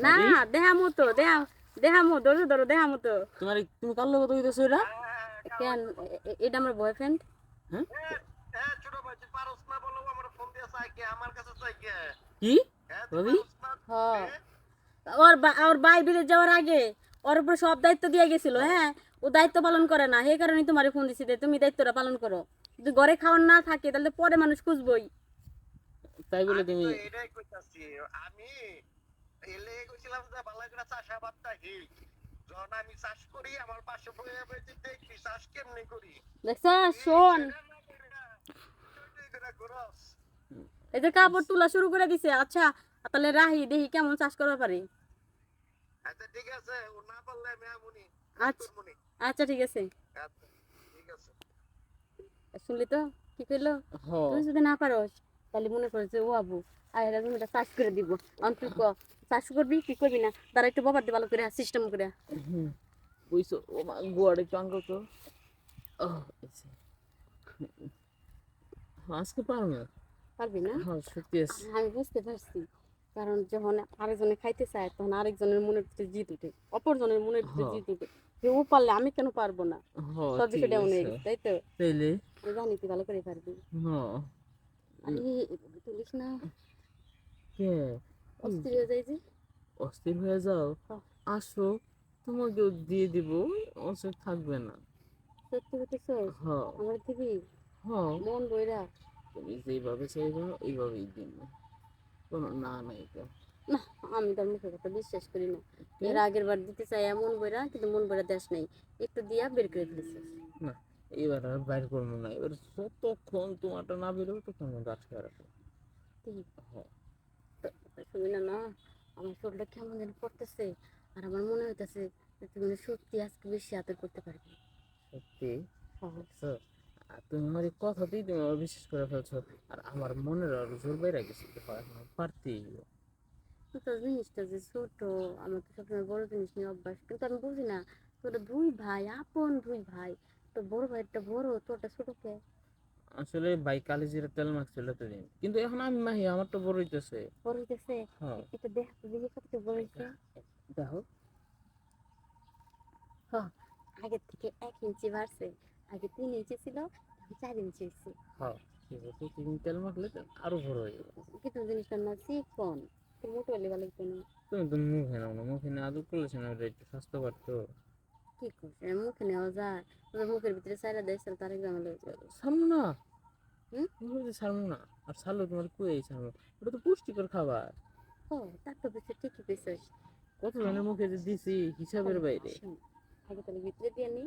না দেহামু তো দেহামু ধরো ধরো দেহামু তো তুমি কার লগে কইতেছো এটা? কেন এটা আমার বয়ফ্রেন্ড। হ্যাঁ ছোট ভাই তুই পারস না বলো আমার ফোন দিয়ে চাই কে আমার কাছে চাই কে কি তুই ভাবি? পারস না হ্যাঁ ওর ভাই বিদেশ যাওয়ার আগে ওর উপর সব দায়িত্ব দিয়ে গেছিল। হ্যাঁ ও দায়িত্ব পালন করে না, সেই কারণে তোমার ফোন দিছি যে তুমি দায়িত্বটা পালন করো। যদি ঘরে খাওয়ার না থাকে তাহলে পরে মানুষ খুঁজবই। তাই বলে আমি তুমি তো এটাই কইতাছি আমি এলে কইছিলাম যে বালাগড়া চাষাবাদটা হি যখন আমি চাষ করি আমার পাশে বইয়ে বইতে দেখি চাষ কেমনে করি দেখছ শোন, এই যে কাপড় তোলা শুরু করে দিছে। আচ্ছা তাহলে রাহি দেখি কেমন চাষ করতে পারি। আচ্ছা ঠিক আছে ও না পারলে আমি আমুনি আচ্ছা আচ্ছা ঠিক আছে। আচ্ছা ঠিক আছে শুনলি তো কি কইলো? তুই যদি না পারস তাহলে মনে কর যে ও আবু আয়রা জমিটা চাষ করে দিব। তুই চাষ করবি কি করবি না তারা একটু বাবার দিয়ে ভালো করে সিস্টেম করে। কইছো ও মা গোয়াড় একটু আঙ্কল তো আজকে পারো না। পারবি না? হ্যাঁ সত্যি আছে। আমি বুঝতে পারছি, কারণ যখন আরেকজনে খাইতে চায় তখন আরেকজনের মনের ভিতরে জিত উঠে, অপরজনের মনের ভিতরে জিত উঠে যে ও পারলে আমি কেন পারবো না। সব ঠিক বিষয়টা মনে হয়ে আছে গেছে তাই তো? তাইলে আমি জানি তুই ভালো করে পারবি। হ্যাঁ আরে এভাবে তুলিস না, কে অস্থির হয়ে যায় যে। অস্থির হয়ে যাও? হ্যাঁ, আসো তোমাকেও দিয়ে দিব, অসুখ থাকবে না। সত্যি বলতেছস? হ্যাঁ আমার দিবি হ্যাঁ মন বইরা? তুমি যেইভাবে চাইবা এইভাবেই দিব, কোনো না নাই তো। না, আমি তোর মুখের কথা বিশ্বাস করি না। কে? এর আগের বার দিতে চাই মন বইরা, কিন্তু মন বইরা দেশ নেই, একটু দিয়া বের করে দিতেছিস। না এবার আর বাইর করবো না, এবার যতক্ষণ তোমারটা না বেরোবে তখন আটকে রাখো। হ্যাঁ শুনি না না, আমার শরীরটা কেমন যেন করতেছে, আর আমার মনে হইতেছে যে তুমি সত্যি আজকে বেশি আদর করতে পারবে। সত্যি হ্যাঁ। দেখছো? আর তুমি আমার এই কথাতেই তুমি আমার বিশ্বাস করে ফেলছো, আর আমার মনের আর জোর বাইরে গেছে কি হয় এখন পারতেই হবে। তো জিনিসটা যে ছোট, আমার তো সবসময় বড় জিনিস নিয়ে অভ্যাস, কিন্তু আমি বুঝি না তোরা দুই ভাই, আপন দুই ভাই, তো বড় ভাইটা বড়, তোরটা ছোট কে? আসলে ভাই কালি জিরা তেল মাখছিল এতদিন, কিন্তু এখন আমি মাহি আমার তো বড় হইতেছে। বড় হইতেছে? হ্যাঁ এটা দেখ তো দেখি কত বড় হইছে। দেখো। হ্যাঁ, আগের থেকে 1 ইঞ্চি বাড়ছে। আগে 3 ইঞ্চি ছিল, এখন 4 ইঞ্চি হয়েছে। হ্যাঁ ঠিক আছে, তুমি তেল মাখলে তো আরো বড় হয়ে যাবে। কিন্তু জিনিসটার না চিকন, তো মোটো হলে ভালো হতো না? তুমি তো মুখে নাও না, মুখে না আদর করলে না ওটা একটু স্বাস্থ্যকর তো। কি করছে মুখে নেওয়া যায়? তোদের মুখের ভিতরে সাইরা দেয় তার এক্সাম হয়ে যায়। সারমু না, হুম, সারমু না, আর সারলো তোমার কুয়ে সারমু, ওটা তো পুষ্টিকর খাবার। ও তার তো বেশি ঠিকই পেয়েছিস। কত জনের মুখে যে দিছি হিসাবের বাইরে। শোন, আগে তাহলে ভিতরে দিয়ে নি,